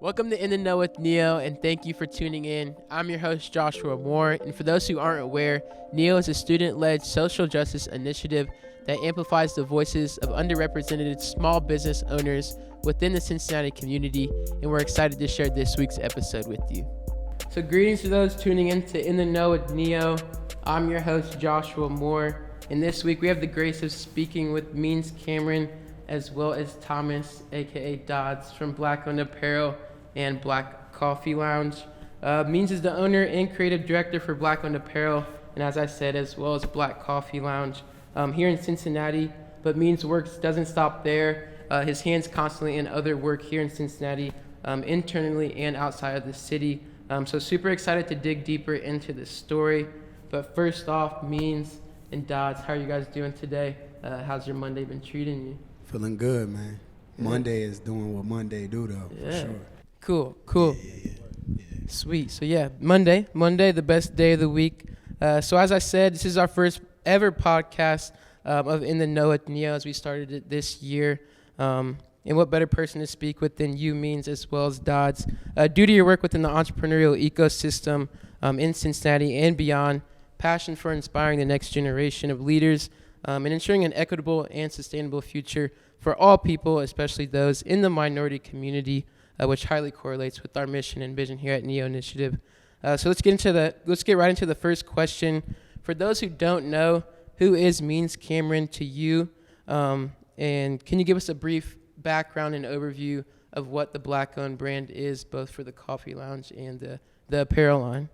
Welcome to In the Know with Neo, and thank you for tuning in. I'm your host, Joshua Moore, and for those who aren't aware, Neo is a student-led social justice initiative that amplifies the voices of underrepresented small business owners within the Cincinnati community, and we're excited to share this week's episode with you. So greetings to those tuning in to In the Know with Neo. I'm your host, Joshua Moore, and this week we have the grace of speaking with Means Cameron, as well as Thomas, aka Dodds, from BlaCk OWned Apparel and BlaCk Coffee Lounge. Means is the owner and creative director for BlaCk OWned Apparel, and as I said, as well as BlaCk Coffee Lounge here in Cincinnati. But Means works doesn't stop there. His hands constantly in other work here in Cincinnati, internally and outside of the city. So super excited to dig deeper into this story. But first off, Means and Dodds, how are you guys doing today? How's your Monday been treating you? Feeling good, man. Monday is doing what Monday do, though, for sure. Cool. Yeah. Sweet. So yeah, Monday, the best day of the week. So as I said, this is our first ever podcast of In the Know with Neo as we started it this year. And what better person to speak with than you, Means, as well as Dodds. Due to your work within the entrepreneurial ecosystem in Cincinnati and beyond, passion for inspiring the next generation of leaders, and ensuring an equitable and sustainable future for all people, especially those in the minority community, which highly correlates with our mission and vision here at Neo Initiative. So let's get right into the first question. For those who don't know, who is Means Cameron to you? And can you give us a brief background and overview of what the BlaCk OWned brand is, both for the coffee lounge and the apparel line?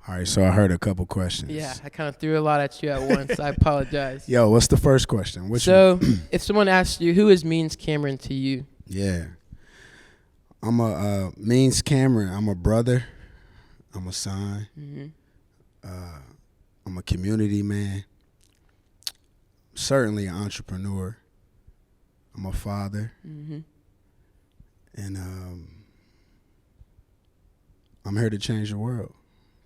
All right, so I heard a couple questions. Yeah, I kind of threw a lot at you at once. I apologize. Yo, what's the first question? If someone asks you, who is Means Cameron to you? Yeah. I'm a Means Cameron. I'm a brother. I'm a son. Mm-hmm. I'm a community man. Certainly an entrepreneur. I'm a father. Mm-hmm. And I'm here to change the world.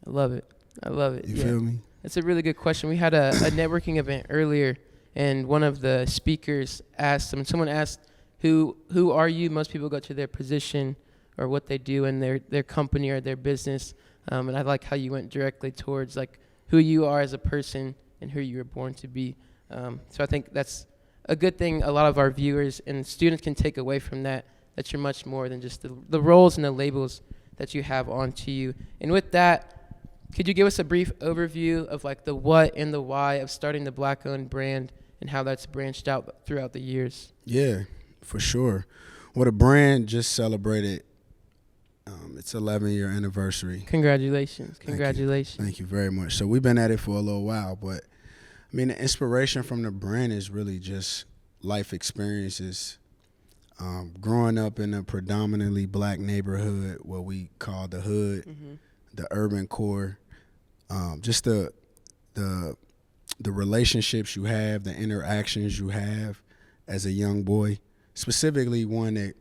I love it. You feel me? That's a really good question. We had a networking event earlier, and one of the speakers asked someone asked, who are you? Most people go to their position or what they do in their company or their business. And I like how you went directly towards like who you are as a person and who you were born to be. So I think that's a good thing a lot of our viewers and students can take away from that you're much more than just the roles and the labels that you have onto you. And with that, could you give us a brief overview of like the what and the why of starting the BlaCk OWned brand and how that's branched out throughout the years? Yeah, for sure. Well, the brand just celebrated its 11-year anniversary. Congratulations. Thank you very much. So we've been at it for a little while, but I mean, the inspiration from the brand is really just life experiences. Growing up in a predominantly black neighborhood, what we call the hood, mm-hmm. the urban core, just the relationships you have, the interactions you have as a young boy, specifically one that,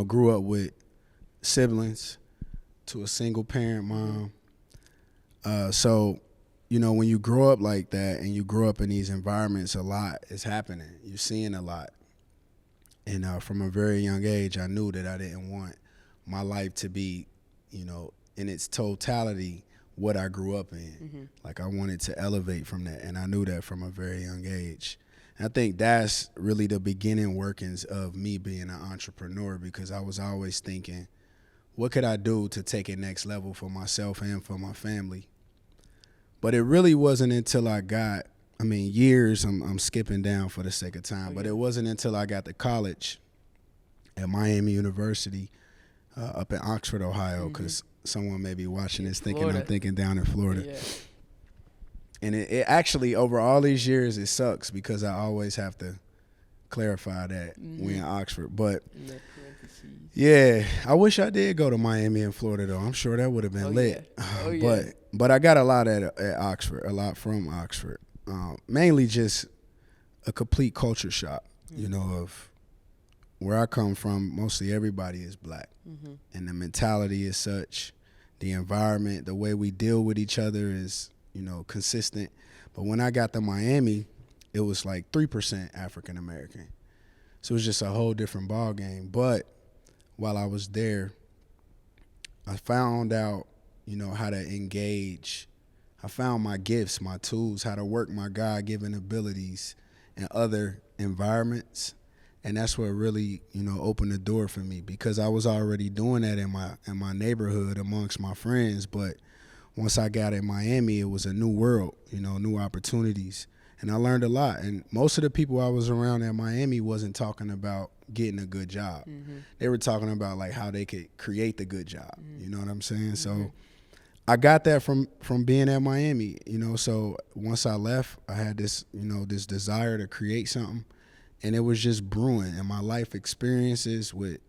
grew up with siblings to a single parent mom. So, when you grow up like that and you grow up in these environments, a lot is happening. You're seeing a lot. And from a very young age, I knew that I didn't want my life to be, in its totality, what I grew up in. Mm-hmm. Like I wanted to elevate from that, and I knew that from a very young age. And I think that's really the beginning workings of me being an entrepreneur, because I was always thinking, what could I do to take it next level for myself and for my family? But it really wasn't until I got, years, I'm skipping down for the sake of time, but it wasn't until I got to college at Miami University up in Oxford, Ohio, because someone may be watching this thinking I'm thinking down in Florida. Yeah. And it actually, over all these years, it sucks because I always have to clarify that we're in Oxford. But, yeah, I wish I did go to Miami and Florida, though. I'm sure that would have been lit. Yeah. But I got a lot at Oxford, a lot from Oxford. Mainly just a complete culture shock, of where I come from. Mostly everybody is black, and the mentality is such, the environment, the way we deal with each other is, consistent. But when I got to Miami, it was like 3% African American. So it was just a whole different ball game. But while I was there, I found out, how to engage. I found my gifts, my tools, how to work my God-given abilities in other environments. And that's what really, opened the door for me, because I was already doing that in my neighborhood amongst my friends. But once I got in Miami, it was a new world, new opportunities. And I learned a lot. And most of the people I was around at Miami wasn't talking about getting a good job. Mm-hmm. They were talking about like how they could create the good job. Mm-hmm. You know what I'm saying? Mm-hmm. So I got that from being at Miami, So once I left, I had this, this desire to create something. And it was just brewing. And my life experiences with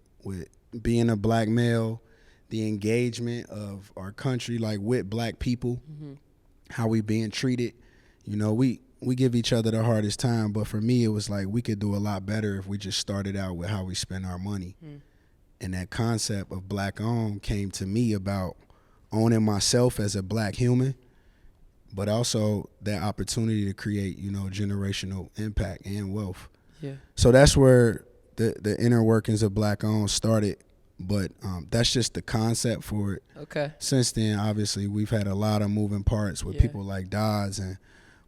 being a black male, the engagement of our country, like with black people, how we being treated. We give each other the hardest time, but for me, it was like we could do a lot better if we just started out with how we spend our money. And that concept of black owned came to me about owning myself as a black human, but also that opportunity to create, generational impact and wealth. Yeah. So that's where the inner workings of black owned started. But that's just the concept for it. Okay. Since then, obviously, we've had a lot of moving parts with people like Dodds and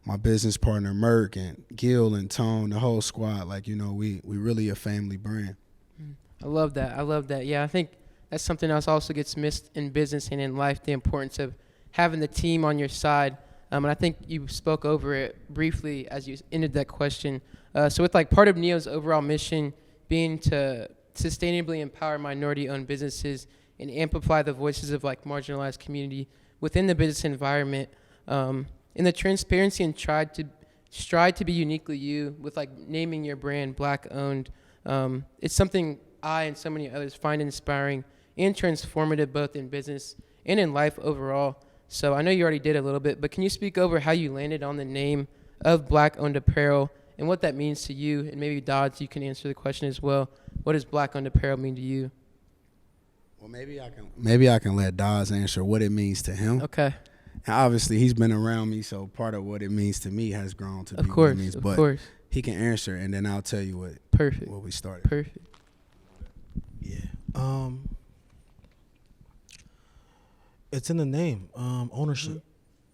my business partner Merck and Gil and Tone, the whole squad. Like, we really a family brand. I love that. Yeah, I think that's something else also gets missed in business and in life, the importance of having the team on your side. And I think you spoke over it briefly as you ended that question. So with like part of NEO's overall mission being to sustainably empower minority-owned businesses and amplify the voices of like marginalized community within the business environment, in the transparency and strive to be uniquely you with like naming your brand BlaCk OWned. It's something I and so many others find inspiring and transformative both in business and in life overall. So I know you already did a little bit, but can you speak over how you landed on the name of BlaCk OWned Apparel and what that means to you? And maybe Dodds, you can answer the question as well. What does BlaCk OWned Apparel mean to you? Well, maybe I can let Dodds answer what it means to him. Okay. And obviously, he's been around me, so part of what it means to me has grown to be what it means. Of course. He can answer, and then I'll tell you what we started. Perfect. Yeah. It's in the name, ownership.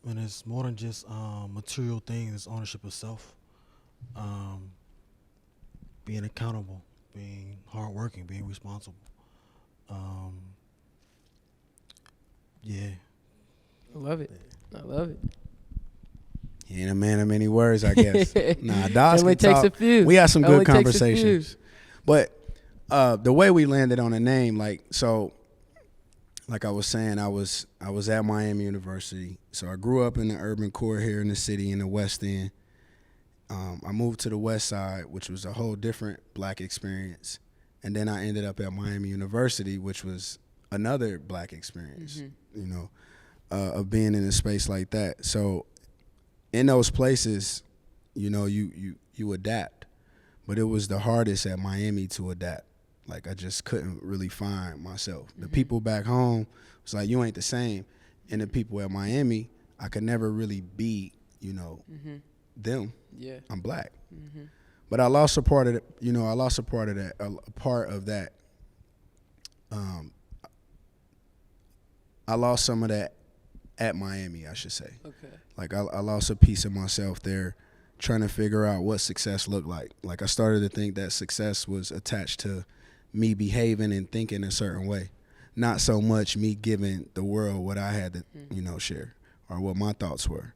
And it's more than just material things. It's ownership of self. Being accountable, being hardworking, being responsible. Yeah. I love it. He ain't a man of many words, I guess. Nah, Dodds can talk. Takes a few. We had some good conversations. But the way we landed on the name, like I was saying, I was at Miami University. So I grew up in the urban core here in the city in the West End. I moved to the West Side, which was a whole different black experience. And then I ended up at Miami University, which was another black experience, of being in a space like that. So in those places, you adapt. But it was the hardest at Miami to adapt. Like, I just couldn't really find myself. The people back home was like, you ain't the same. And the people at Miami, I could never really be, them. Yeah. I'm black. But I lost a part of it, a part of that. I lost some of that at Miami, I should say. Okay. Like, I lost a piece of myself there trying to figure out what success looked like. Like, I started to think that success was attached to me behaving and thinking a certain way, not so much me giving the world what I had to, share or what my thoughts were.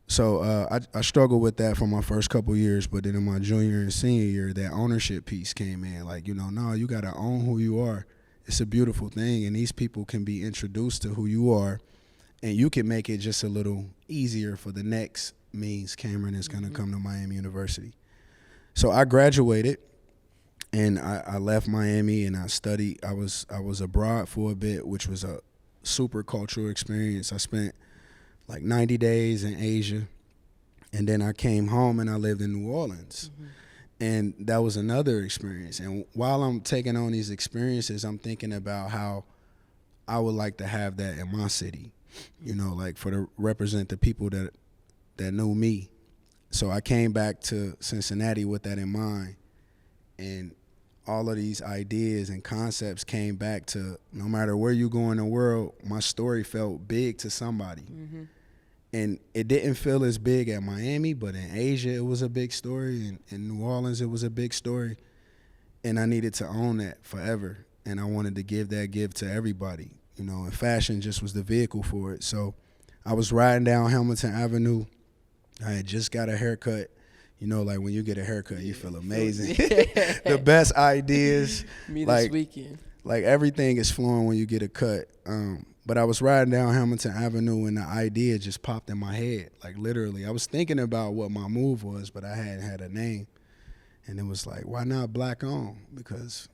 So I struggled with that for my first couple years, but then in my junior and senior year, that ownership piece came in. Like, no, you got to own who you are. It's a beautiful thing, and these people can be introduced to who you are, and you can make it just a little easier for the next Means Cameron is going to come to Miami University. So I graduated, and I left Miami, and I studied. I was abroad for a bit, which was a super cultural experience. I spent like 90 days in Asia, and then I came home and I lived in New Orleans. And that was another experience. And while I'm taking on these experiences, I'm thinking about how I would like to have that in my city, like represent the people that knew me. So I came back to Cincinnati with that in mind. And all of these ideas and concepts came back to, no matter where you go in the world, my story felt big to somebody. Mm-hmm. And it didn't feel as big at Miami, but in Asia, it was a big story. And in New Orleans, it was a big story. And I needed to own that forever. And I wanted to give that gift to everybody, you know, and fashion just was the vehicle for it. So I was riding down Hamilton Avenue. I had just got a haircut. You know, like when you get a haircut, you feel amazing. The best ideas. Me like, this weekend. Like everything is flowing when you get a cut. But I was riding down Hamilton Avenue and the idea just popped in my head. Like literally, I was thinking about what my move was, but I hadn't had a name. And it was like, why not BlaCk OWned? Because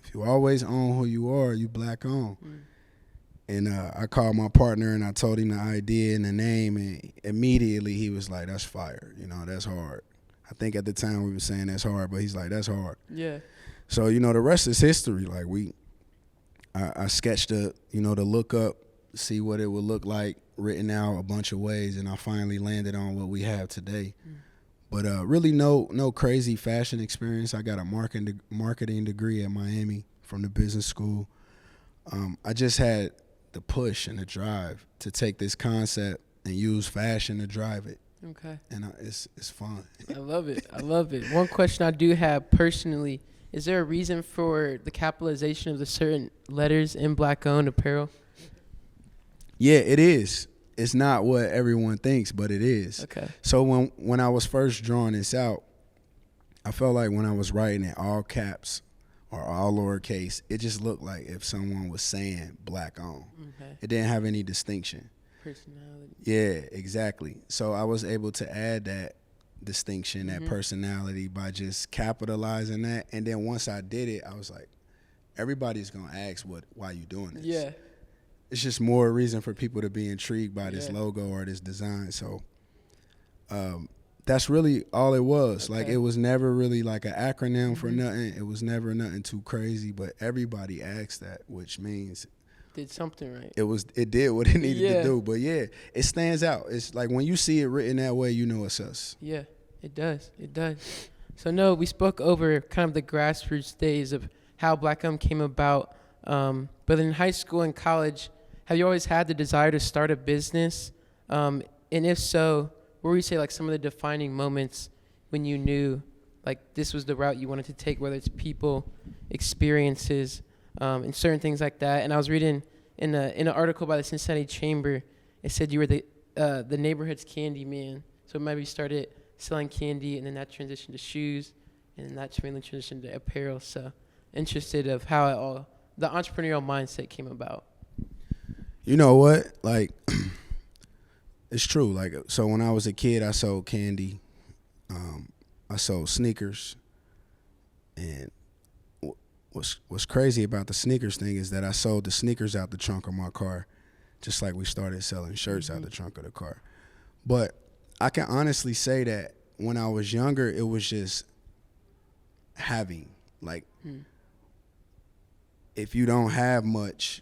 if you always own who you are, you BlaCk OWned. Mm. And I called my partner and I told him the idea and the name, and immediately he was like, that's fire. You know, that's hard. I think at the time we were saying that's hard, but he's like, that's hard. Yeah. So, you know, the rest is history. Like I sketched the look up, see what it would look like, written out a bunch of ways, and I finally landed on what we have today. Mm. But really no crazy fashion experience. I got a marketing degree at Miami from the business school. I just had the push and the drive to take this concept and use fashion to drive it. Okay. And it's fun. I love it. I love it. One question I do have personally, is there a reason for the capitalization of the certain letters in BlaCk OWned apparel? Yeah, it is. It's not what everyone thinks, but it is. Okay. So when I was first drawing this out, I felt like when I was writing it all caps or all lowercase, it just looked like if someone was saying BlaCk OWned. Okay. It didn't have any distinction. Personality. Yeah, exactly. So I was able to add that distinction, that personality by just capitalizing that. And then once I did it, I was like, everybody's going to ask why you doing this. Yeah. It's just more reason for people to be intrigued by this logo or this design. So that's really all it was. Okay. Like it was never really like an acronym for nothing. It was never nothing too crazy, but everybody asked that, which means did something right. It did what it needed to do. But yeah, it stands out. It's like when you see it written that way, you know it's us. Yeah, it does. It does. So no, we spoke over kind of the grassroots days of how BlaCk OWned came about. But in high school and college, have you always had the desire to start a business? And if so, what would you say like some of the defining moments when you knew like this was the route you wanted to take, whether it's people, experiences, and certain things like that? And I was reading in an article by the Cincinnati Chamber, it said you were the neighborhood's candy man. So maybe you started selling candy, and then that transitioned to shoes, and then that transitioned to apparel. So interested of how the entrepreneurial mindset came about. You know what? Like, it's true. Like, so when I was a kid, I sold candy. I sold sneakers. And what's crazy about the sneakers thing is that I sold the sneakers out the trunk of my car, just like we started selling shirts out the trunk of the car. But I can honestly say that when I was younger, it was just having. Like, if you don't have much,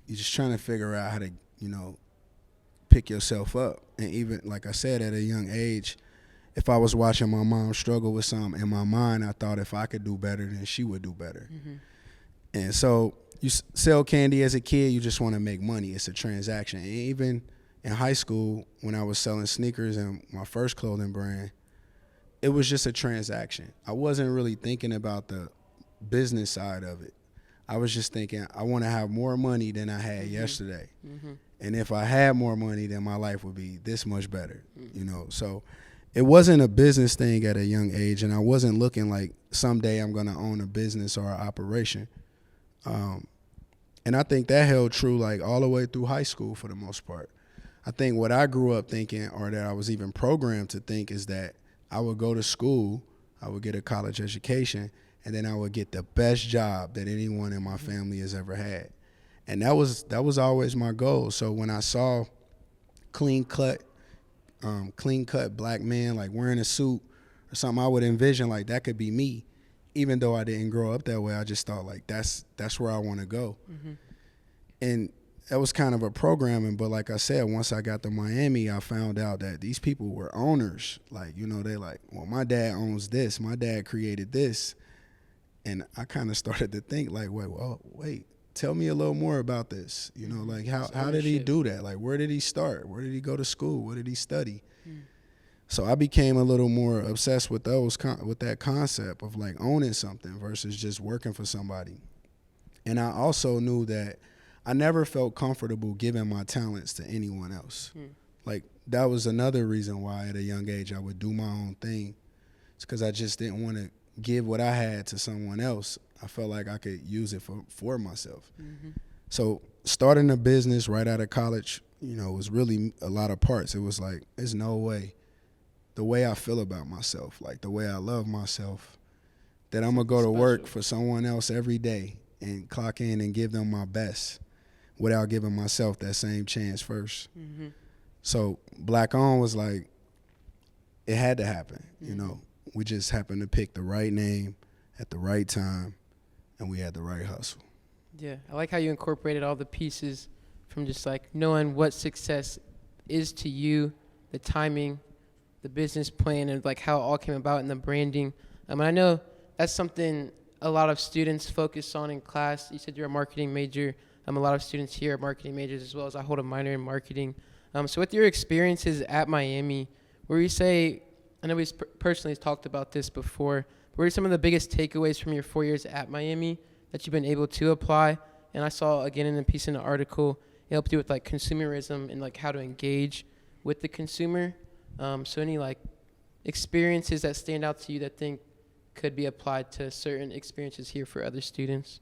you're just trying to figure out how to, pick yourself up. And even, like I said, at a young age, if I was watching my mom struggle with something, in my mind, I thought if I could do better, then she would do better. And so you sell candy as a kid, you just want to make money. It's a transaction. And even in high school, when I was selling sneakers and my first clothing brand, it was just a transaction. I wasn't really thinking about the business side of it. I was just thinking, I want to have more money than I had yesterday. And if I had more money, then my life would be this much better, So it wasn't a business thing at a young age, and I wasn't looking like someday I'm going to own a business or an operation. And I think that held true like all the way through high school for the most part. I think what I grew up thinking, or that I was even programmed to think, is that I would go to school, I would get a college education, and then I would get the best job that anyone in my family has ever had. And that was always my goal. So when I saw clean cut black man, like wearing a suit or something, I would envision like that could be me. Even though I didn't grow up that way, I just thought like that's where I want to go. And that was kind of a programming, but like I said, once I got to Miami, I found out that these people were owners. Like, they like, well, my dad owns this, my dad created this. And I kind of started to think like, wait, tell me a little more about this. You know, like how did he do that? Like, where did he start? Where did he go to school? What did he study? So I became a little more obsessed with with that concept of like owning something versus just working for somebody. And I also knew that I never felt comfortable giving my talents to anyone else. Like that was another reason why at a young age I would do my own thing. It's because I just didn't want to give what I had to someone else. I felt like I could use it for myself. So starting a business right out of college, you know, was really a lot of parts. It was like, there's no way. The way I feel about myself, like the way I love myself, that I'm going to go to work for someone else every day and clock in and give them my best without giving myself that same chance first. So BlaCk OWned was like, it had to happen, you know. We just happened to pick the right name at the right time, and we had the right hustle. Yeah, I like how you incorporated all the pieces from just like knowing what success is to you, the timing, the business plan, and like how it all came about in the branding. And I know that's something a lot of students focus on in class. You said you're a marketing major. A lot of students here are marketing majors as well, as I hold a minor in marketing. So with your experiences at Miami, where you say, I know we personally talked about this before, but what are some of the biggest takeaways from your 4 years at Miami that you've been able to apply? And I saw, again, in a piece in the article, it helped you with like consumerism and like how to engage with the consumer. So any like experiences that stand out to you that think could be applied to certain experiences here for other students?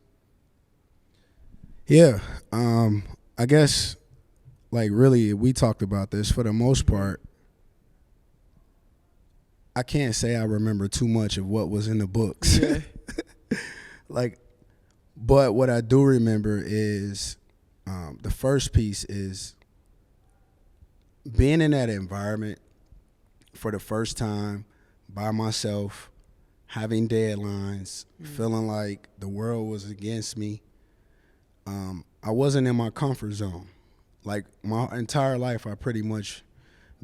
Yeah, I guess like really we talked about this for the most part. I can't say I remember too much of what was in the books. Yeah. But what I do remember is the first piece is being in that environment for the first time by myself, having deadlines, feeling like the world was against me. I wasn't in my comfort zone. Like my entire life, I pretty much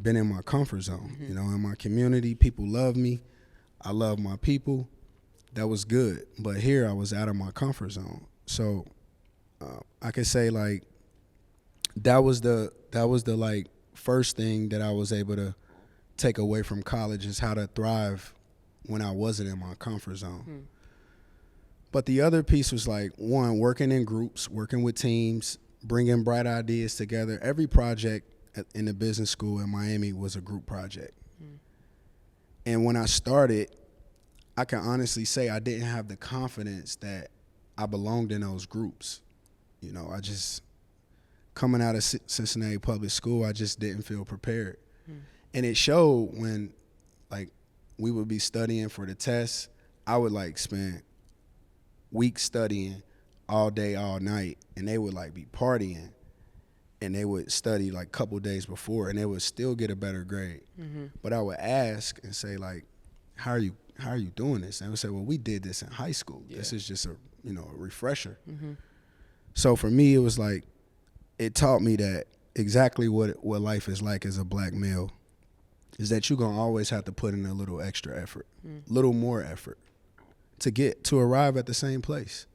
been in my comfort zone. You know, in my community, people love me. I love my people. That was good. But here I was out of my comfort zone. So I could say like that was the like first thing that I was able to take away from college is how to thrive when I wasn't in my comfort zone. But the other piece was like, one, working in groups, working with teams, bringing bright ideas together. Every project in the business school in Miami was a group project. And when I started, I can honestly say I didn't have the confidence that I belonged in those groups. You know, I just, coming out of Cincinnati public school, I just didn't feel prepared. And it showed when, like, we would be studying for the test. I would, like, spend weeks studying all day, all night, and they would, like, be partying. And they would study, like, a couple days before, and they would still get a better grade. But I would ask and say, like, how are you doing this? And they would say, well, we did this in high school. Yeah. This is just a refresher. So for me, it was like, it taught me that exactly what life is like as a black male is that you're going to always have to put in a little extra effort, a little more effort to arrive at the same place.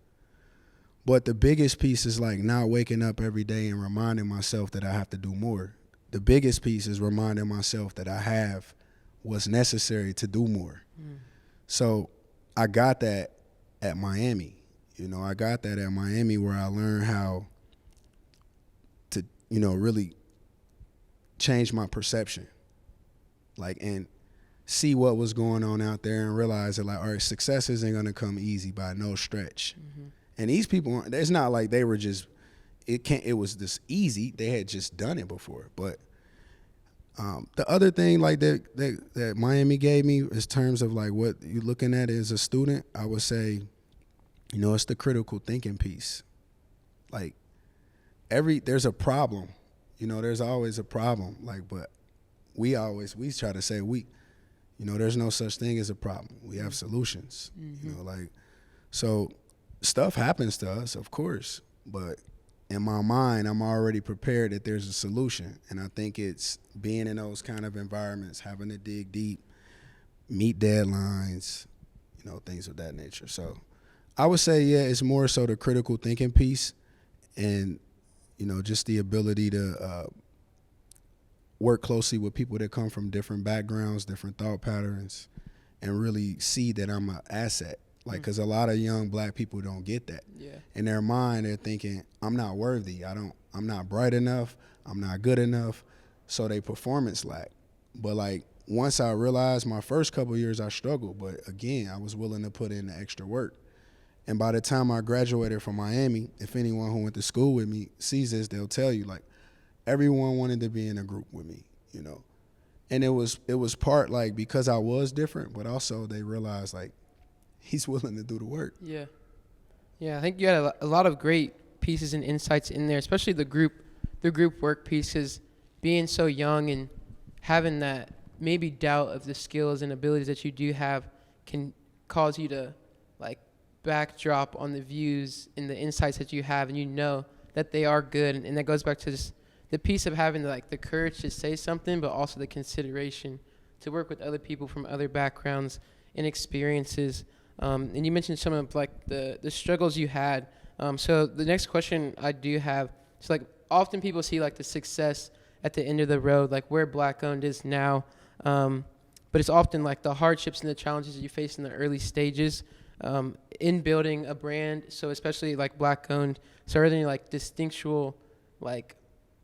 But the biggest piece is like not waking up every day and reminding myself that I have to do more. The biggest piece is reminding myself that I have what's necessary to do more. So I got that at Miami. You know, I got that at Miami where I learned how to, really change my perception. Like, and see what was going on out there and realize that, like, all right, success isn't going to come easy by no stretch. And these people, it's not like they were just, it was this easy. They had just done it before. But the other thing, like, that Miami gave me in terms of, like, what you're looking at as a student, I would say, it's the critical thinking piece. Like, there's a problem. There's always a problem. Like, but we try to say there's no such thing as a problem. We have solutions. So stuff happens to us, of course, but in my mind, I'm already prepared that there's a solution. And I think it's being in those kind of environments, having to dig deep, meet deadlines, things of that nature. So I would say, yeah, it's more so the critical thinking piece and, just the ability to work closely with people that come from different backgrounds, different thought patterns, and really see that I'm an asset. Like, because a lot of young black people don't get that. Yeah. In their mind, they're thinking, I'm not worthy. I'm not bright enough. I'm not good enough. So they performance lack. But, like, once I realized my first couple of years, I struggled. But, again, I was willing to put in the extra work. And by the time I graduated from Miami, if anyone who went to school with me sees this, they'll tell you, like, everyone wanted to be in a group with me, And it was part, like, because I was different, but also they realized, like, he's willing to do the work. Yeah. Yeah, I think you had a lot of great pieces and insights in there, especially the group work pieces. Being so young and having that maybe doubt of the skills and abilities that you do have can cause you to, like, backdrop on the views and the insights that you have, and that they are good. And that goes back to just the piece of having the courage to say something, but also the consideration to work with other people from other backgrounds and experiences. And you mentioned some of the struggles you had. So the next question I do have is, like, often people see like the success at the end of the road, like where BlaCk OWned is now. But it's often like the hardships and the challenges that you face in the early stages in building a brand. So especially like BlaCk OWned. So are there any like distinctual like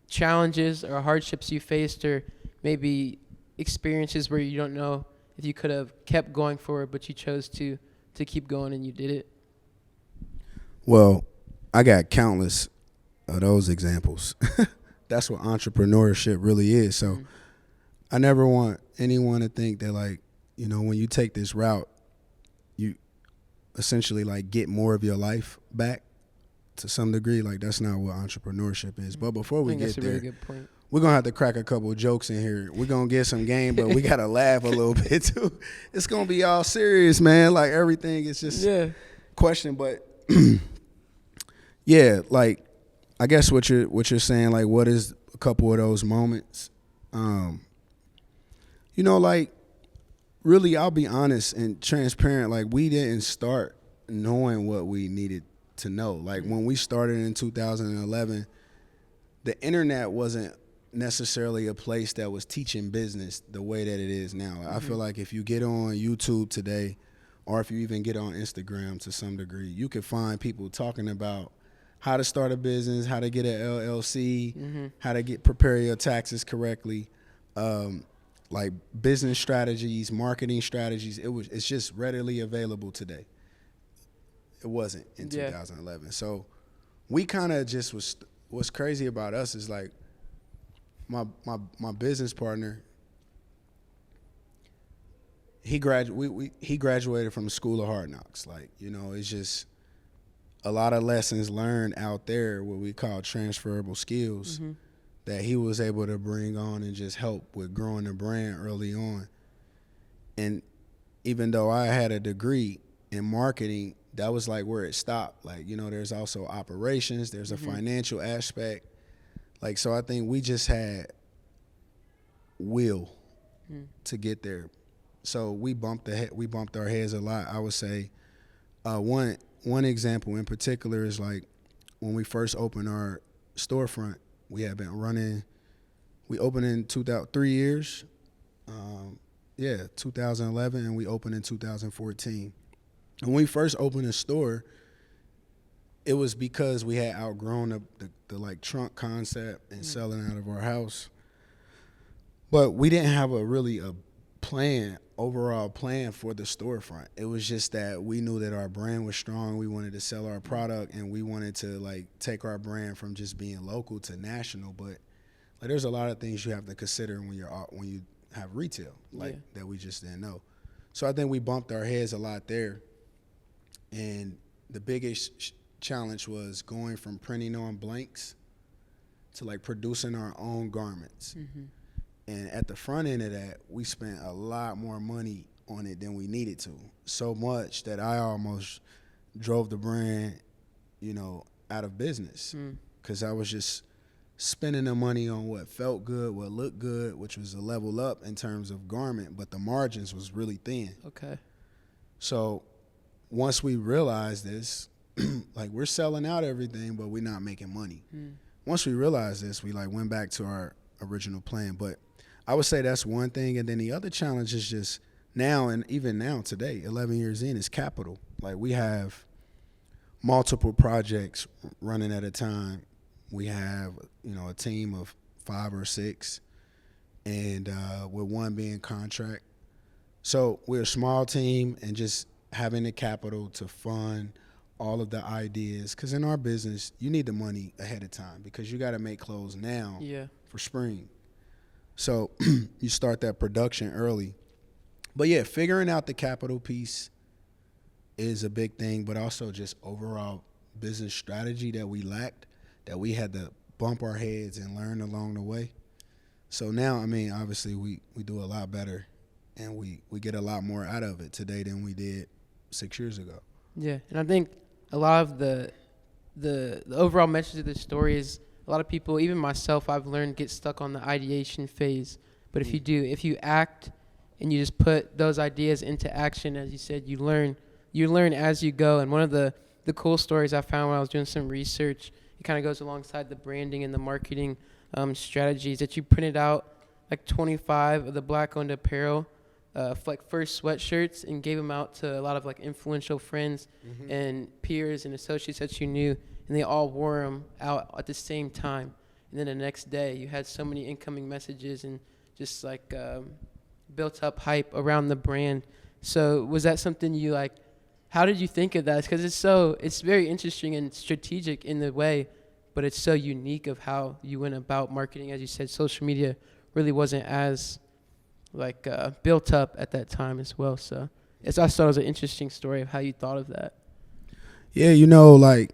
challenges or hardships you faced, or maybe experiences where you don't know if you could have kept going forward, but you chose to keep going and you did it? Well, I got countless of those examples. That's what entrepreneurship really is. So I never want anyone to think that, like, when you take this route, you essentially like get more of your life back to some degree. Like, that's not what entrepreneurship is. But before we get that's a there, really good point. we're going to have to crack a couple of jokes in here. We're going to get some game, but we got to laugh a little bit too. It's going to be all serious, man. Like, everything is just question. But yeah, like, I guess what you're saying, like, what is a couple of those moments? Like, really, I'll be honest and transparent. Like, we didn't start knowing what we needed to know. Like, when we started in 2011, the internet wasn't necessarily a place that was teaching business the way that it is now. I feel like if you get on YouTube today, or if you even get on Instagram to some degree, you can find people talking about how to start a business, how to get an LLC, how to prepare your taxes correctly, like business strategies, marketing strategies. It's just readily available today. It wasn't in 2011. So we kind of just what's crazy about us is, like, my business partner, he graduated from the School of Hard Knocks. Like, it's just a lot of lessons learned out there, what we call transferable skills, that he was able to bring on and just help with growing the brand early on. And even though I had a degree in marketing, that was like where it stopped. Like, there's also operations, there's a financial aspect. Like, so I think we just had will to get there. So we bumped our heads a lot. I would say one example in particular is, like, when we first opened our storefront, we had been running. We opened in 3 years. 2011, and we opened in 2014. And when we first opened the store, it was because we had outgrown the like trunk concept and selling out of our house. But we didn't have a overall plan for the storefront. It was just that we knew that our brand was strong. We wanted to sell our product, and we wanted to, like, take our brand from just being local to national. But, like, there's a lot of things you have to consider when you have retail, that we just didn't know. So I think we bumped our heads a lot there. And the biggest challenge was going from printing on blanks to, like, producing our own garments. And at the front end of that, we spent a lot more money on it than we needed to. So much that I almost drove the brand, out of business. Because I was just spending the money on what felt good, what looked good, which was a level up in terms of garment, but the margins was really thin. Okay. So once we realized this, like we're selling out everything, but we're not making money. Once we realized this, we like went back to our original plan. But I would say that's one thing. And then the other challenge is just now, and even now today, 11 years in, is capital. Like we have multiple projects running at a time. We have, a team of 5 or 6, and with one being contract. So we're a small team, and just having the capital to fund all of the ideas. Because in our business, you need the money ahead of time because you got to make clothes now for spring. So you start that production early. But yeah, figuring out the capital piece is a big thing, but also just overall business strategy that we lacked, that we had to bump our heads and learn along the way. So now, obviously we do a lot better, and we get a lot more out of it today than we did 6 years ago. Yeah, and I think a lot of the overall message of the story is a lot of people, even myself, I've learned, get stuck on the ideation phase. But if you act and you just put those ideas into action, as you said, you learn as you go. And one of the cool stories I found when I was doing some research, it kind of goes alongside the branding and the marketing strategies, that you printed out like 25 of the BlaCk OWned apparel, like first sweatshirts, and gave them out to a lot of like influential friends and peers and associates that you knew, and they all wore them out at the same time. And then the next day you had so many incoming messages and just like built up hype around the brand. So was that something you like? How did you think of that? Because it's very interesting and strategic in the way, but it's so unique of how you went about marketing. As you said, social media really wasn't as like built up at that time as well. So I thought it was an interesting story of how you thought of that. Yeah, like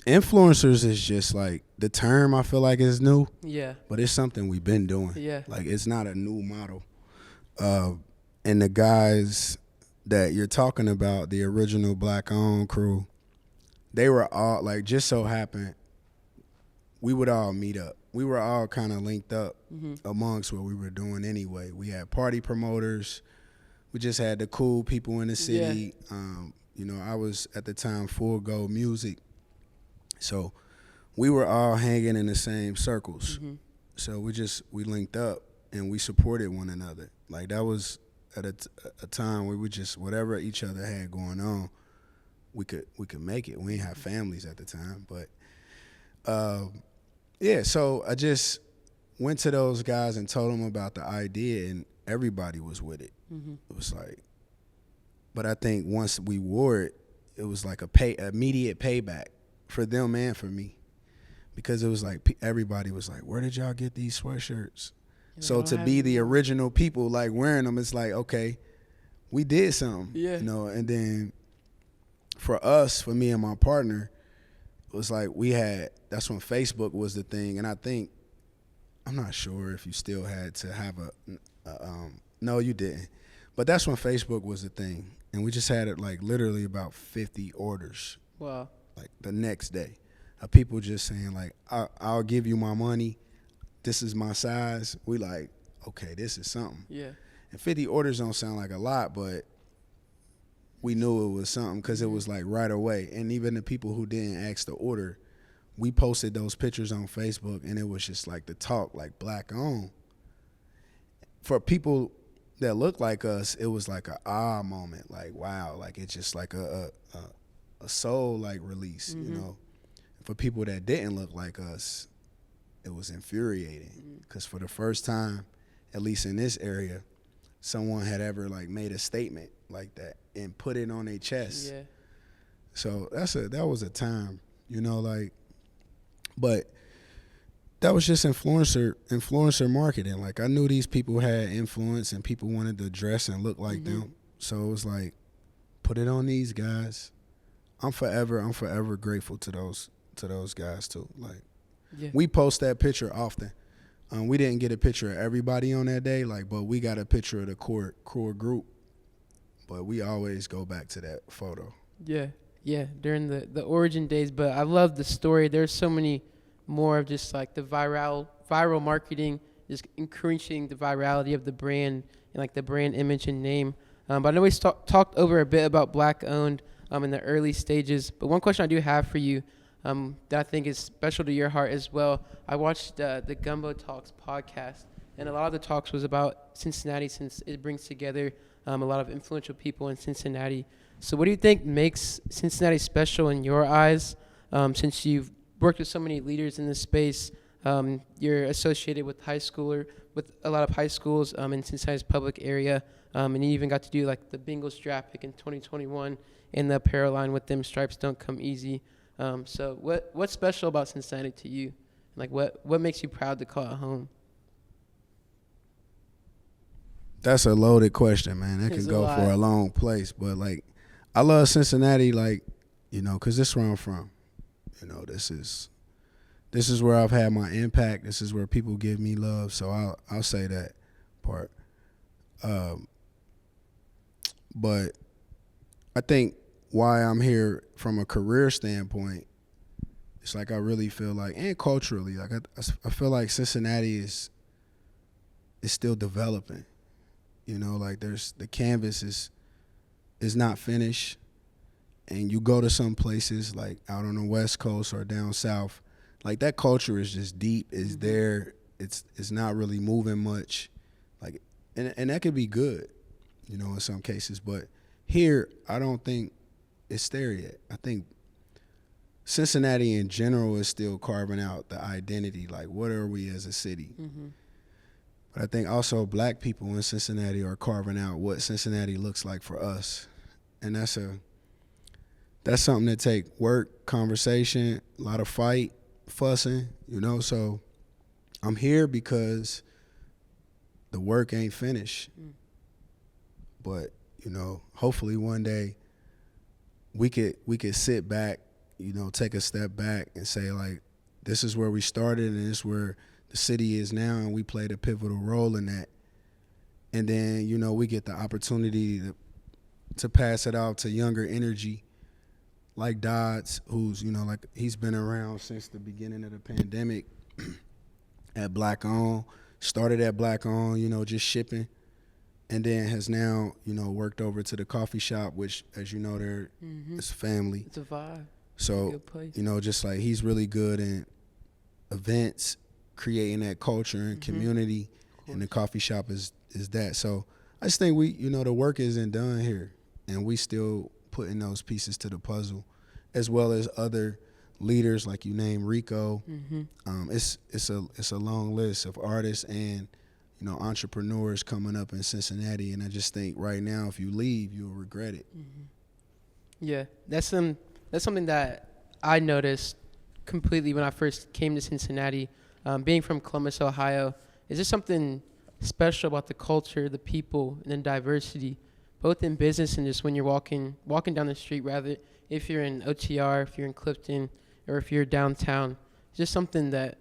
influencers is just like the term I feel like is new. Yeah. But it's something we've been doing. Yeah. Like it's not a new model. And the guys that you're talking about, the original BlaCk OWned crew, they were all like, just so happened, we would all meet up. We were all kind of linked up amongst what we were doing anyway. We had party promoters. We just had the cool people in the city. Yeah. I was at the time Full Go Music. So we were all hanging in the same circles. So we linked up and we supported one another. Like that was at a time where we just, whatever each other had going on, we could make it. We didn't have families at the time, but yeah. So I just went to those guys and told them about the idea, and everybody was with it. It was like, but I think once we wore it, it was like immediate payback for them and for me, because it was like everybody was like, "Where did y'all get these sweatshirts?" So to be the original people like wearing them, it's like, okay, we did something. Yeah. And then for me and my partner, it was like that's when Facebook was the thing. And I think, I'm not sure if you still had to have no, you didn't. But that's when Facebook was the thing. And we just had it like literally about 50 orders. Wow. Like the next day of people just saying like, I'll give you my money. This is my size. We like, okay, this is something. Yeah. And 50 orders don't sound like a lot, but we knew it was something because it was like right away. And even the people who didn't ask to order, we posted those pictures on Facebook, and it was just like the talk, like BlaCk OWned. For people that look like us, it was like a moment, like wow, like it's just like a soul like release, For people that didn't look like us, it was infuriating because for the first time, at least in this area, someone had ever like made a statement like that and put it on their chest. Yeah. So that was a time, but that was just influencer marketing. Like I knew these people had influence and people wanted to dress and look like them. So it was like, put it on these guys. I'm forever grateful to those guys too. Like, yeah. We post that picture often. We didn't get a picture of everybody on that day, but we got a picture of the core group. But we always go back to that photo. Yeah, during the origin days. But I love the story. There's so many more of just like the viral marketing, just increasing the virality of the brand and like the brand image and name. But I know we talked over a bit about BlaCk OWned. in the early stages. But one question I do have for you that I think is special to your heart as well. I watched the Gumbo Talks podcast, and a lot of the talks was about Cincinnati, since it brings together a lot of influential people in Cincinnati. So what do you think makes Cincinnati special in your eyes, since you've worked with so many leaders in this space? You're associated with with a lot of high schools in Cincinnati's public area, and you even got to do like the Bengals draft pick in 2021 and the apparel line with them stripes don't come easy. So what's special about Cincinnati to you? Like what makes you proud to call it home? That's a loaded question, man. That can go for a long place. But, like, I love Cincinnati, like, you know, because this is where I'm from. You know, this is where I've had my impact. This is where people give me love. So I'll say that part. But I think why I'm here from a career standpoint, it's like I really feel like, and culturally, like I feel like Cincinnati is still developing. You know, like the canvas is not finished, and you go to some places like out on the West Coast or down south, like that culture is just deep, is there. It's not really moving much, like, and that could be good, you know, in some cases. But here, I don't think it's there yet. I think Cincinnati in general is still carving out the identity, like what are we as a city. But I think also black people in Cincinnati are carving out what Cincinnati looks like for us. And that's something that take work, conversation, a lot of fight, fussing, you know. So I'm here because the work ain't finished. But, you know, hopefully one day we could sit back, you know, take a step back and say, like, this is where we started and this is where the city is now, and we played a pivotal role in that. And then, you know, we get the opportunity to pass it out to younger energy like Dodds, who's, you know, like he's been around since the beginning of the pandemic at BlaCk OWned, started at BlaCk OWned, you know, just shipping, and then has now, you know, worked over to the coffee shop, which, as you know, it's family. It's a vibe. So, good place. You know, just like he's really good in events, creating that culture and community, and the coffee shop is that. So I just think the work isn't done here, and we still putting those pieces to the puzzle, as well as other leaders like you named Rico. It's a long list of artists and, you know, entrepreneurs coming up in Cincinnati, and I just think right now if you leave, you'll regret it. Yeah, that's something that I noticed completely when I first came to Cincinnati. Being from Columbus, Ohio, is just something special about the culture, the people, and the diversity, both in business and just when you're walking down the street, rather if you're in OTR, if you're in Clifton, or if you're downtown. It's just something that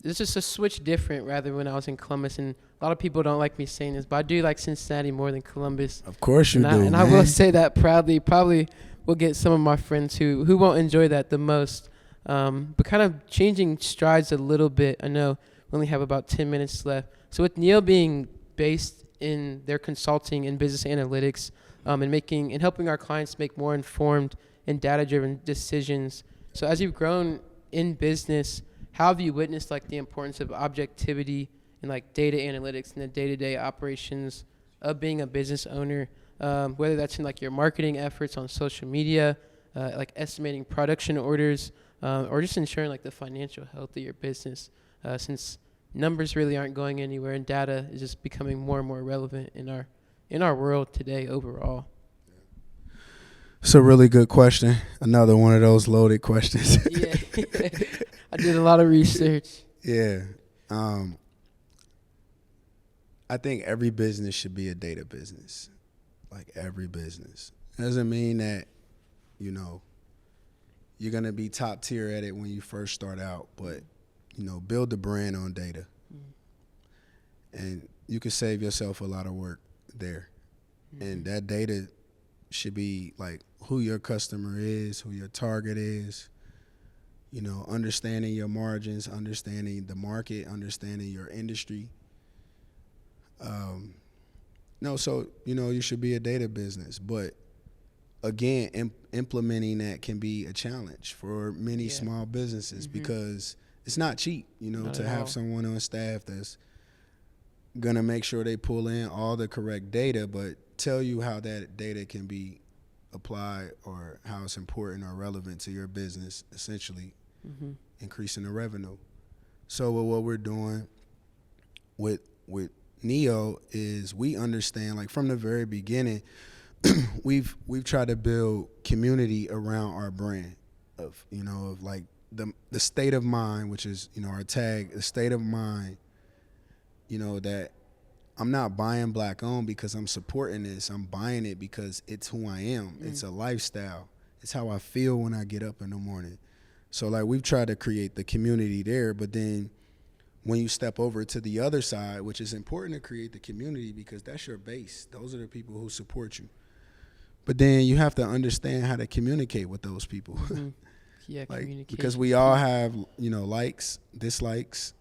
it's just a switch different rather when I was in Columbus. And a lot of people don't like me saying this, but I do like Cincinnati more than Columbus. Of course you do, and I will say that proudly. Probably will get some of my friends who won't enjoy that the most. But kind of changing strides a little bit. I know we only have about 10 minutes left. So with Neil being based in their consulting and business analytics, and helping our clients make more informed and data-driven decisions. So as you've grown in business, how have you witnessed like the importance of objectivity and like data analytics in the day-to-day operations of being a business owner, whether that's in like your marketing efforts on social media, like estimating production orders, or just ensuring like the financial health of your business, since numbers really aren't going anywhere and data is just becoming more and more relevant in our world today overall. It's a really good question. Another one of those loaded questions. Yeah, I did a lot of research. Yeah. I think every business should be a data business, like every business. Doesn't mean that, you know, you're going to be top tier at it when you first start out, but, you know, build the brand on data. And you can save yourself a lot of work there. And that data should be like who your customer is, who your target is, you know, understanding your margins, understanding the market, understanding your industry. So, you know, you should be a data business, but again, implementing that can be a challenge for many small businesses because it's not cheap, Not to at have all. someone on staff that's gonna make sure they pull in all the correct data, but tell you how that data can be applied or how it's important or relevant to your business, essentially increasing the revenue. So what we're doing with Neo is we understand, like, from the very beginning, we've tried to build community around our brand of like the state of mind, which is our tag, the state of mind, that I'm not buying BlaCk OWned because I'm supporting this. I'm buying it because it's who I am. It's a lifestyle. It's how I feel when I get up in the morning. So, like, we've tried to create the community there, but then when you step over to the other side, which is important to create the community because that's your base. Those are the people who support you. But then you have to understand how to communicate with those people. Yeah, Like, communication. because we all have, likes, dislikes,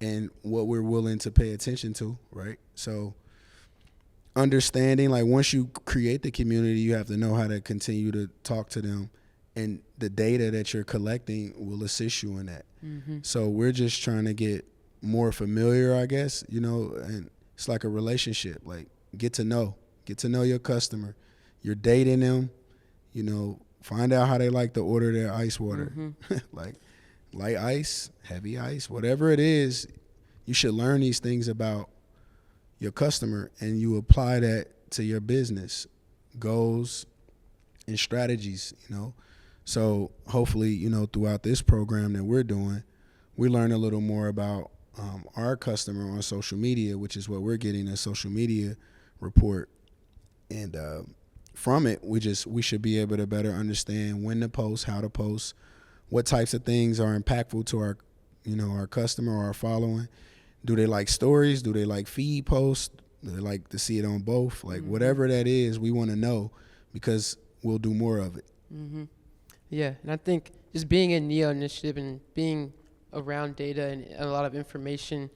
and what we're willing to pay attention to, right? So understanding, like, once you create the community, you have to know how to continue to talk to them, and the data that you're collecting will assist you in that. So we're just trying to get more familiar, I guess, and it's like a relationship. Like, get to know your customer. You're dating them, find out how they like to order their ice water. Like, light ice, heavy ice, whatever it is, you should learn these things about your customer, and you apply that to your business goals and strategies, So hopefully, throughout this program that we're doing, we learn a little more about our customer on social media, which is what we're getting, a social media report. And from it, we should be able to better understand when to post, how to post, what types of things are impactful to our, our customer or our following. Do they like stories? Do they like feed posts? Do they like to see it on both? Like, whatever that is, we want to know because we'll do more of it. Yeah, and I think just being in Neo Initiative and being around data and a lot of information,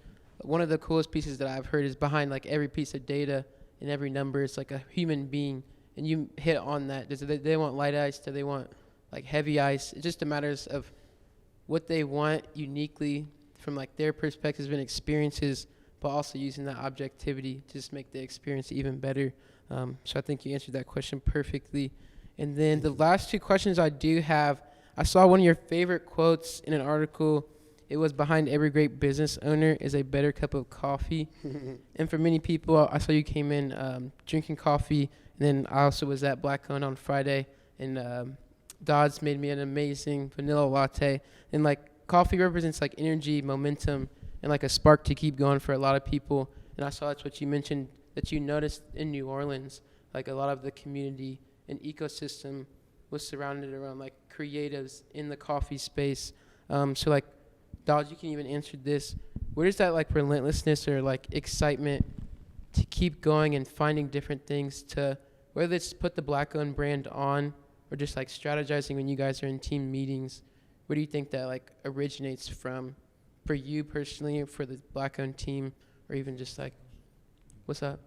one of the coolest pieces that I've heard is behind, like, every piece of data and every number, it's like a human being, and you hit on that. Do they want light ice? Do they want, like, heavy ice? It's just a matter of what they want uniquely from, like, their perspectives and experiences, but also using that objectivity to just make the experience even better. So I think you answered that question perfectly. And then the last two questions I do have, I saw one of your favorite quotes in an article. It was, behind every great business owner is a better cup of coffee. And for many people, I saw you came in drinking coffee. And then I also was at BlaCk OWned on Friday, and Dodds made me an amazing vanilla latte. And, like, coffee represents, like, energy, momentum, and, like, a spark to keep going for a lot of people. And I saw that's what you mentioned that you noticed in New Orleans. Like, a lot of the community and ecosystem was surrounded around, like, creatives in the coffee space. So, like, Dodge, you can even answer this. Where does that, like, relentlessness or, like, excitement to keep going and finding different things to, whether it's put the BlaCk OWned brand on or just, like, strategizing when you guys are in team meetings, where do you think that, like, originates from for you personally, for the BlaCk OWned team, or even just, like, what's up?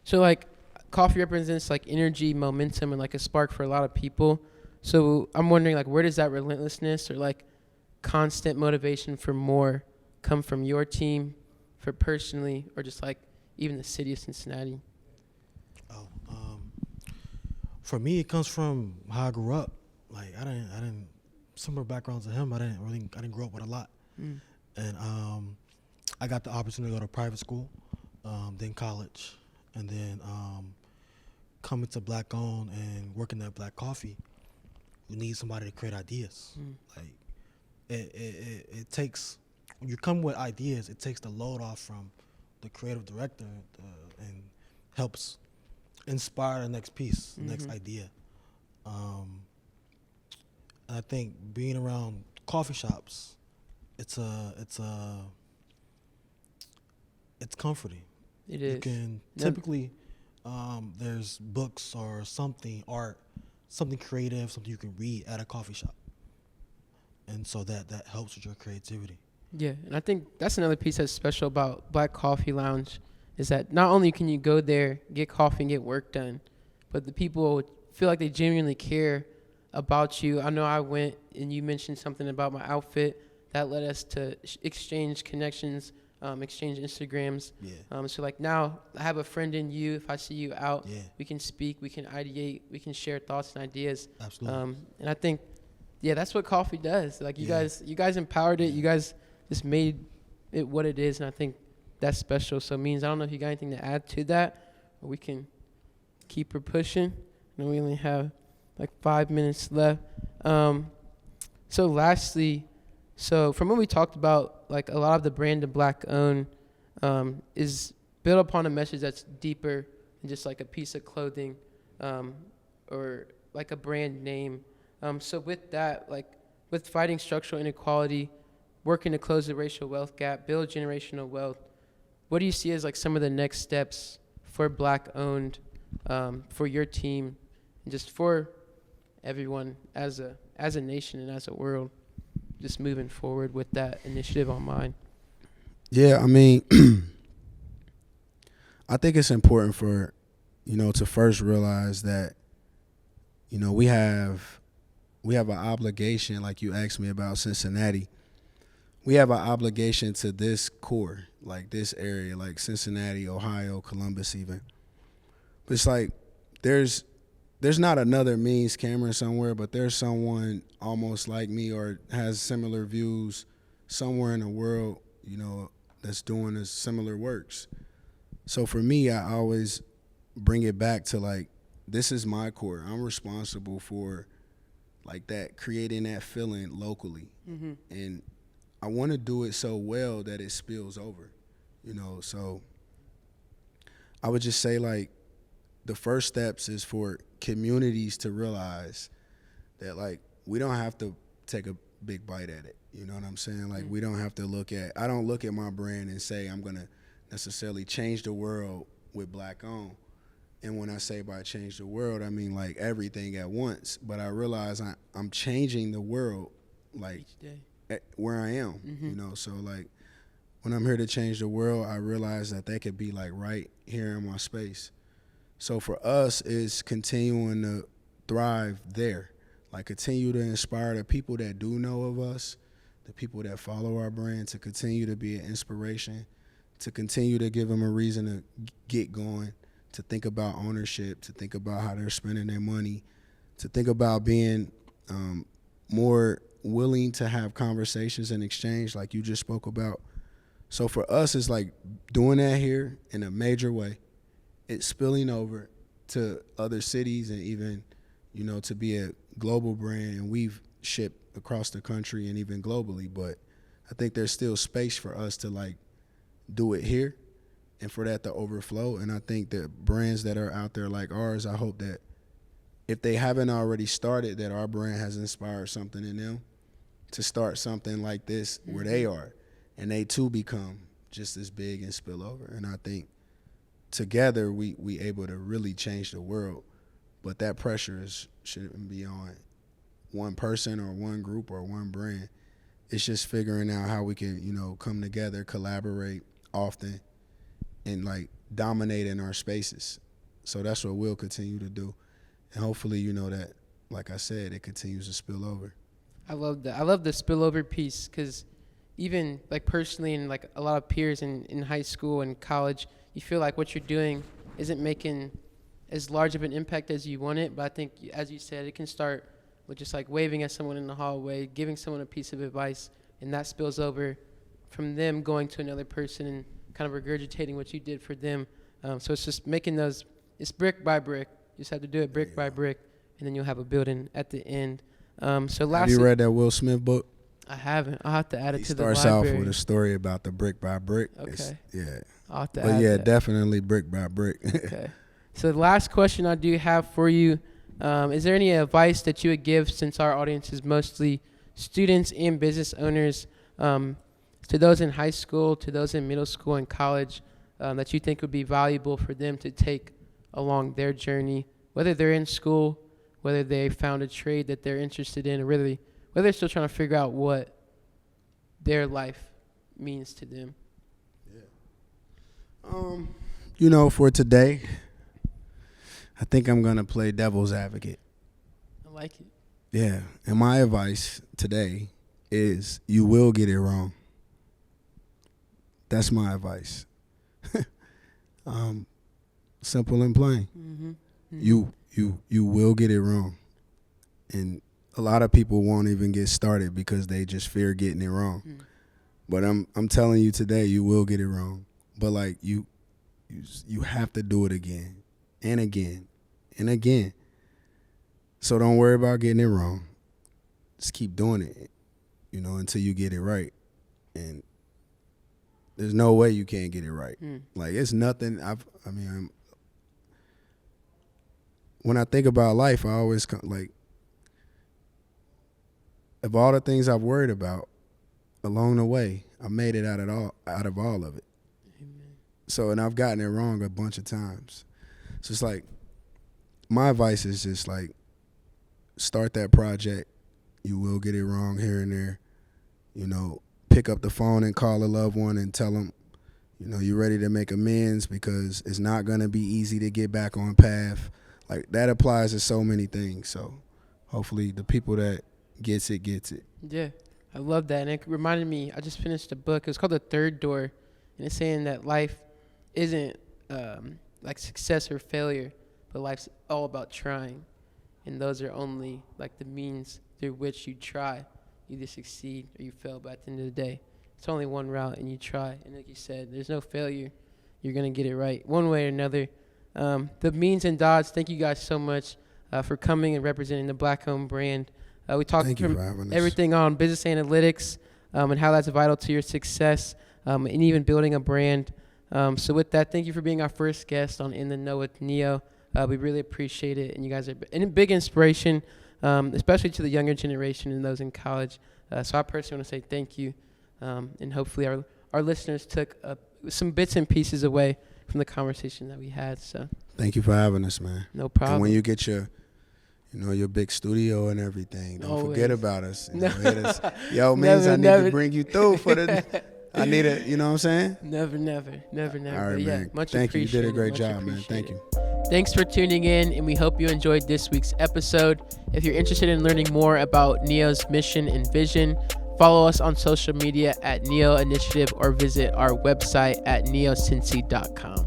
So, like, coffee represents, like, energy, momentum, and, like, a spark for a lot of people. So I'm wondering, like, where does that relentlessness or, like, constant motivation for more come from your team, for personally, or just, like, even the city of Cincinnati? For me, it comes from how I grew up. Like, I didn't similar backgrounds to him. I didn't grow up with a lot. And I got the opportunity to go to private school, then college, and then coming to BlaCk OWned and working at Black Coffee. You need somebody to create ideas. Like, it takes, when you come with ideas, it takes the load off from the creative director and helps inspire the next piece, the next idea. I think being around coffee shops, it's comforting. It is. You can typically, there's books or something, art, something creative, something you can read at a coffee shop. And so that helps with your creativity. Yeah, and I think that's another piece that's special about BlaCk Coffee Lounge, is that not only can you go there, get coffee, and get work done, but the people feel like they genuinely care about you. I know I went and you mentioned something about my outfit that led us to exchange connections, exchange Instagrams. Yeah. So like now I have a friend in you. If I see you out, Yeah. we can speak, we can ideate, we can share thoughts and ideas. Absolutely. And I think, yeah, that's what coffee does. Like you Yeah. guys empowered it. You guys just made it what it is. And I think that's special. So Means, I don't know if you got anything to add to that, or we can keep her pushing. And we only have like 5 minutes left. So lastly, so from what we talked about, like a lot of the brand of BlaCk OWned is built upon a message that's deeper than just like a piece of clothing or like a brand name. So with that, like with fighting structural inequality, working to close the racial wealth gap, build generational wealth, what do you see as like some of the next steps for BlaCk OWned, for your team, and just for everyone as a nation and as a world, just moving forward with that initiative on mind? Yeah, I mean, I think it's important for, to first realize that, we have an obligation, like you asked me about Cincinnati. We have an obligation to this core, like this area, like Cincinnati, Ohio, Columbus even. But it's like there's not another Means Cameron somewhere, but there's someone almost like me or has similar views somewhere in the world, that's doing similar works. So for me, I always bring it back to like, this is my core. I'm responsible for like that, creating that feeling locally. Mm-hmm. And I want to do it so well that it spills over, so I would just say like the first steps is for communities to realize that like we don't have to take a big bite at it. You know what I'm saying? Like we don't have to I don't look at my brand and say I'm going to necessarily change the world with BlaCk OWned. And when I say by change the world, I mean like everything at once. But I realize I'm changing the world like where I am, Mm-hmm. So like when I'm here to change the world, I realize that could be like right here in my space. So for us, it's continuing to thrive there, like continue to inspire the people that do know of us, the people that follow our brand, to continue to be an inspiration, to continue to give them a reason to get going, to think about ownership, to think about how they're spending their money, to think about being more willing to have conversations and exchange like you just spoke about. So for us, it's like doing that here in a major way. It's spilling over to other cities and even, to be a global brand. And we've shipped across the country and even globally. But I think there's still space for us to like do it here and for that to overflow. And I think that brands that are out there like ours, I hope that if they haven't already started, that our brand has inspired something in them to start something like this where they are, and they too become just as big and spill over. And I think together we able to really change the world, but that pressure shouldn't be on one person or one group or one brand. It's just figuring out how we can, come together, collaborate often, and like dominate in our spaces. So that's what we'll continue to do. And hopefully, that, like I said, it continues to spill over. I love that. I love the spillover piece, because even like personally and like a lot of peers in high school and college, you feel like what you're doing isn't making as large of an impact as you want it. But I think, as you said, it can start with just like waving at someone in the hallway, giving someone a piece of advice, and that spills over from them going to another person and kind of regurgitating what you did for them. So it's just making those, it's brick by brick. You just have to do it brick by brick, and then you'll have a building at the end. So lastly, have you read that Will Smith book? I haven't. I'll have to add it to the library. He library. starts off with a story about the brick by brick. Okay. Yeah. I'll have to But add yeah, that. definitely brick by brick. Okay. So the last question I do have for you, is there any advice that you would give, since our audience is mostly students and business owners, to those in high school, to those in middle school and college, that you think would be valuable for them to take along their journey, whether they're in school, whether they found a trade that they're interested in, or really whether they're still trying to figure out what their life means to them? For today, I think I'm going to play devil's advocate. I like it. Yeah. And my advice today is you will get it wrong. That's my advice. Simple and plain. Mm-hmm. Mm-hmm. You will get it wrong. And a lot of people won't even get started because they just fear getting it wrong. Mm. But I'm telling you today, you will get it wrong. But like you have to do it again and again and again. So don't worry about getting it wrong. Just keep doing it, until you get it right. And there's no way you can't get it right. Like it's nothing. When I think about life, I always like, of all the things I've worried about along the way, I made it out of all of it. Amen. So, and I've gotten it wrong a bunch of times. So it's like, my advice is just like, start that project. You will get it wrong here and there. Pick up the phone and call a loved one and tell them, you're ready to make amends because it's not going to be easy to get back on path. Like that applies to so many things. So hopefully the people that gets it. Yeah, I love that. And it reminded me, I just finished a book. It was called The Third Door. And it's saying that life isn't like success or failure, but life's all about trying. And those are only like the means through which you try. You either succeed or you fail, but at the end of the day, it's only one route and you try. And like you said, there's no failure. You're going to get it right one way or another. The Means and Dodds, thank you guys so much for coming and representing the BlaCk OWned brand. We talked from everything on business analytics and how that's vital to your success and even building a brand. So with that, thank you for being our first guest on In the Know with Neo. We really appreciate it. And you guys are a big inspiration, especially to the younger generation and those in college. So I personally want to say thank you. And hopefully our listeners took some bits and pieces away from the conversation that we had. So thank you for having us, man. No problem. And when you get your big studio and everything, don't forget about us. Yo, means I need to bring you through for the. I need it. You know what I'm saying? Never. All right, man. Yeah, much thank you. You did a great much job, man. Thank you. Thanks for tuning in, and we hope you enjoyed this week's episode. If you're interested in learning more about Neo's mission and vision, follow us on social media at Neo Initiative or visit our website at neocincy.com.